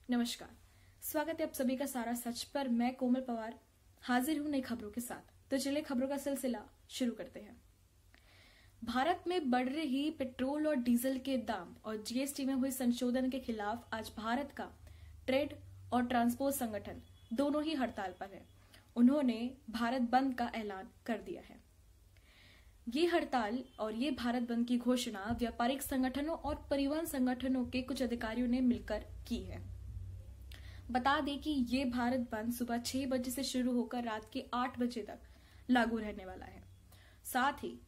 नमस्कार, स्वागत है आप सभी का सारा सच पर। मैं कोमल पवार हाजिर हूं नई खबरों के साथ। तो चलिए खबरों का सिलसिला शुरू करते हैं। भारत में बढ़ रही पेट्रोल और डीजल के दाम और जीएसटी में हुए संशोधन के खिलाफ आज भारत का ट्रेड और ट्रांसपोर्ट संगठन दोनों ही हड़ताल पर है। उन्होंने भारत बंद का ऐलान कर दिया है। ये हड़ताल और ये भारत बंद की घोषणा व्यापारिक संगठनों और परिवहन संगठनों के कुछ अधिकारियों ने मिलकर की है। बता दें कि ये भारत बंद सुबह 6 बजे से शुरू होकर रात के 8 बजे तक लागू रहने वाला है। साथ ही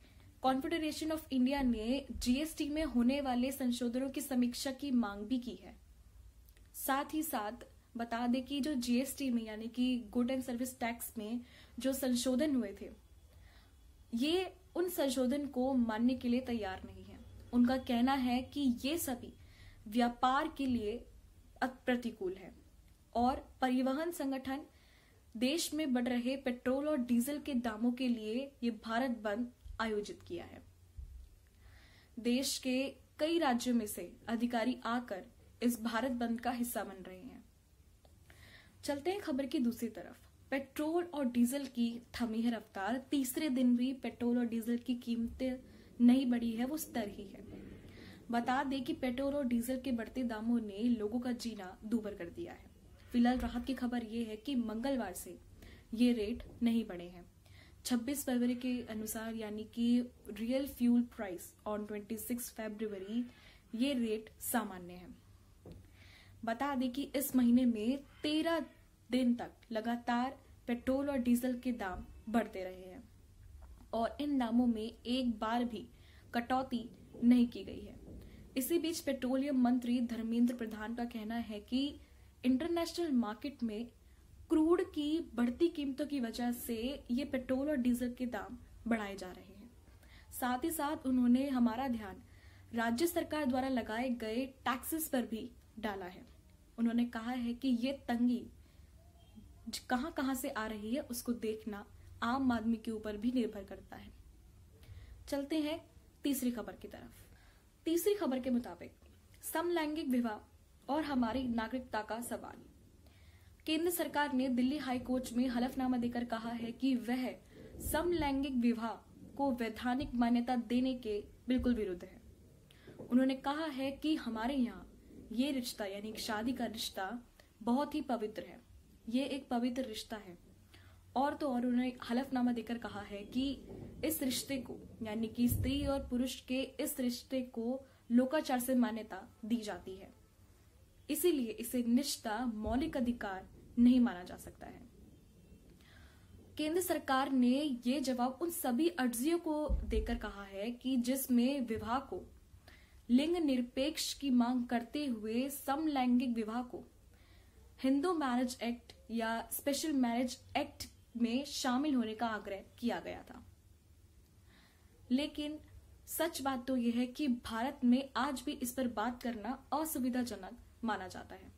कॉन्फेडरेशन ऑफ इंडिया ने जीएसटी में होने वाले संशोधनों की समीक्षा की मांग भी की है। साथ ही साथ बता दें कि जो जीएसटी में यानी कि गुड एंड सर्विस टैक्स में जो संशोधन हुए थे, ये उन संशोधन को मानने के लिए तैयार नहीं है। उनका कहना है कि ये सभी व्यापार के लिए प्रतिकूल है और परिवहन संगठन देश में बढ़ रहे पेट्रोल और डीजल के दामों के लिए ये भारत बंद आयोजित किया है। देश के कई राज्यों में से अधिकारी आकर इस भारत बंद का हिस्सा बन रहे हैं। चलते हैं खबर की दूसरी तरफ। पेट्रोल और डीजल की थमी है रफ्तार। तीसरे दिन भी पेट्रोल और डीजल की कीमतें नहीं बढ़ी है, वो स्तर ही है। बता दें कि पेट्रोल और डीजल के बढ़ते दामों ने लोगों का जीना दूभर कर दिया है। फिलहाल राहत की खबर ये है कि मंगलवार से ये रेट नहीं बढ़े हैं। 26 फरवरी के अनुसार यानी कि रियल फ्यूल प्राइस ऑन 26 फरवरी ये रेट सामान्य है। बता दें कि इस महीने में 13 दिन तक लगातार पेट्रोल और डीजल के दाम बढ़ते रहे हैं और इन दामों में एक बार भी कटौती नहीं की गई है। इसी बीच पेट्रोलियम मंत्री धर्मेंद्र प्रधान का कहना है कि इंटरनेशनल मार्केट में क्रूड की बढ़ती कीमतों की वजह से ये पेट्रोल और डीजल के दाम बढ़ाए जा रहे हैं। साथ ही साथ उन्होंने हमारा ध्यान राज्य सरकार द्वारा लगाए गए टैक्सेस पर भी डाला है। उन्होंने कहा है कि ये तंगी कहां कहां से आ रही है उसको देखना आम आदमी के ऊपर भी निर्भर करता है। चलते हैं तीसरी खबर की तरफ। तीसरी खबर के मुताबिक समलैंगिक विवाह और हमारी नागरिकता का सवाल। केंद्र सरकार ने दिल्ली हाई कोर्ट में हलफनामा देकर कहा है कि वह समलैंगिक विवाह को वैधानिक मान्यता देने के बिल्कुल विरुद्ध है। उन्होंने कहा है कि हमारे यहाँ ये रिश्ता यानी शादी का रिश्ता बहुत ही पवित्र है। ये एक पवित्र रिश्ता है और तो और उन्होंने हलफनामा देकर कहा है कि इस रिश्ते को यानी कि स्त्री और पुरुष के इस रिश्ते को लोकाचार से मान्यता दी जाती है, इसीलिए इसे निष्ठा मौलिक अधिकार नहीं माना जा सकता है। केंद्र सरकार ने ये जवाब उन सभी अर्जियों को देकर कहा है कि जिसमें विवाह को लिंग निरपेक्ष की मांग करते हुए समलैंगिक विवाह को हिंदू मैरिज एक्ट या स्पेशल मैरिज एक्ट में शामिल होने का आग्रह किया गया था। लेकिन सच बात तो यह है कि भारत में आज भी इस पर बात करना असुविधाजनक माना जाता है।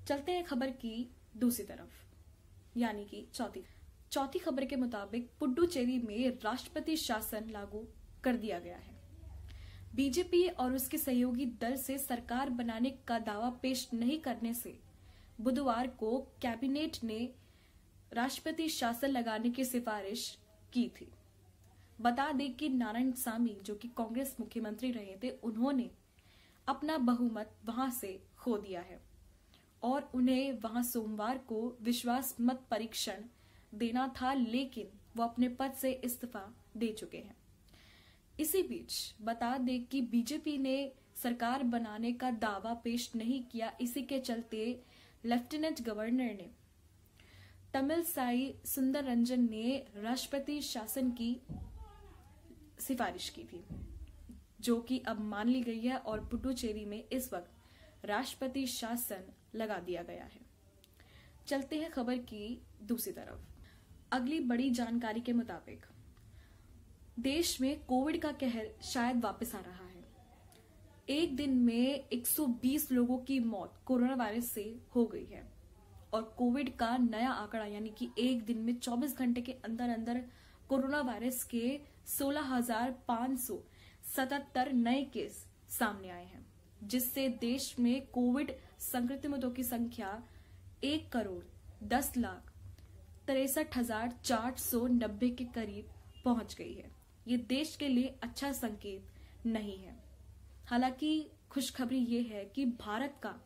चलते हैं खबर की दूसरी तरफ यानी कि चौथी खबर के मुताबिक पुडुचेरी में राष्ट्रपति शासन लागू कर दिया गया है। बीजेपी और उसके सहयोगी दल से सरकार बनाने का दावा पेश नहीं करने से बुधवार को कैबिनेट ने राष्ट्रपति शासन लगाने की सिफारिश की थी। बता दें कि नारायणसामी जो कि कांग्रेस मुख्यमंत्री रहे थे, उन्होंने अपना बहुमत वहां से खो दिया है और उन्हें वहां सोमवार को विश्वास मत परीक्षण देना था, लेकिन वो अपने पद से इस्तीफा दे चुके हैं। इसी बीच बता दें कि बीजेपी ने सरकार बनाने का दावा पेश नहीं किया। इसी के चलते लेफ्टिनेंट गवर्नर ने तमिलसाई सुंदररंजन ने राष्ट्रपति शासन की सिफारिश की थी, जो कि अब मान ली गई है और पुडुचेरी में इस वक्त राष्ट्रपति शासन लगा दिया गया है। चलते हैं खबर की दूसरी तरफ। अगली बड़ी जानकारी के मुताबिक देश में कोविड का कहर शायद वापस आ रहा है। एक दिन में 120 लोगों की मौत कोरोना वायरस से हो गई है और कोविड का नया आंकड़ा यानी कि एक दिन में 24 घंटे के अंदर अंदर कोरोना वायरस के 16,577 नए केस सामने आए हैं। जिससे देश में कोविड संक्रमितों की संख्या 1,10,63,490 के करीब पहुंच गई है। ये देश के लिए अच्छा संकेत नहीं है। हालांकि खुशखबरी ये है कि भारत का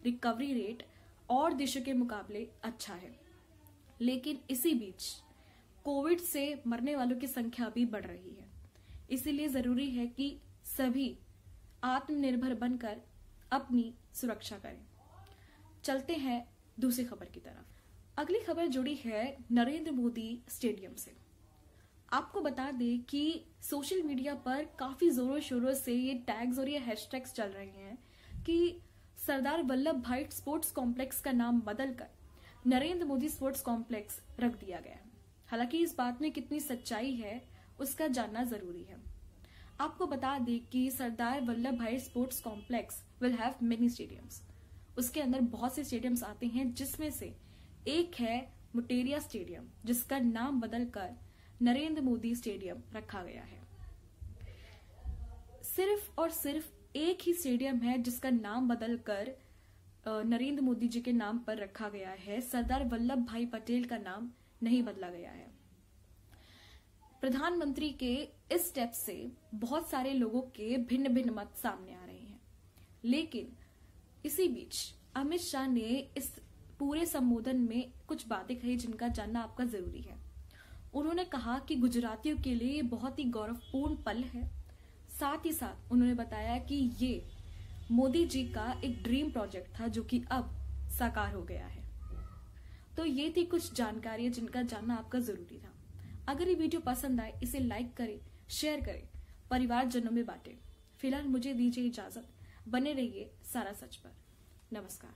रिकवरी रेट और देशों के मुकाबले अच्छा है, लेकिन इसी बीच कोविड से मरने वालों की संख्या भी बढ़ रही है। इसीलिए जरूरी है कि सभी आत्मनिर्भर बनकर अपनी सुरक्षा करें। चलते हैं दूसरी खबर की तरफ। अगली खबर जुड़ी है नरेंद्र मोदी स्टेडियम से। आपको बता दें कि सोशल मीडिया पर काफी जोरों शोरों से ये टैग्स और ये हैशटैग्स चल रहे हैं कि सरदार वल्लभ भाई स्पोर्ट्स कॉम्प्लेक्स का नाम बदलकर नरेंद्र मोदी स्पोर्ट्स कॉम्प्लेक्स रख दिया गया है। हालांकि इस बात में कितनी सच्चाई है उसका जानना जरूरी है। आपको बता दें कि सरदार वल्लभ भाई sports complex will have many stadiums. उसके अंदर बहुत से स्टेडियम्स आते हैं, जिसमें से एक है मुटेरिया स्टेडियम, जिसका नाम बदलकर नरेंद्र मोदी स्टेडियम रखा गया है। सिर्फ और सिर्फ एक ही स्टेडियम है जिसका नाम बदलकर नरेंद्र मोदी जी के नाम पर रखा गया है। सरदार वल्लभ भाई पटेल का नाम नहीं बदला गया है। प्रधानमंत्री के इस स्टेप से बहुत सारे लोगों के भिन्न भिन्न मत सामने आ रहे हैं, लेकिन इसी बीच अमित शाह ने इस पूरे संबोधन में कुछ बातें कही जिनका जानना आपका जरूरी है। उन्होंने कहा कि गुजरातियों के लिए बहुत ही गौरवपूर्ण पल है। साथ ही साथ उन्होंने बताया कि ये मोदी जी का एक ड्रीम प्रोजेक्ट था जो कि अब साकार हो गया है। तो ये थी कुछ जानकारी जिनका जानना आपका जरूरी था। अगर ये वीडियो पसंद आए इसे लाइक करें, शेयर करें, परिवारजनों में बांटें। फिलहाल मुझे दीजिए इजाजत। बने रहिए सारा सच पर। नमस्कार।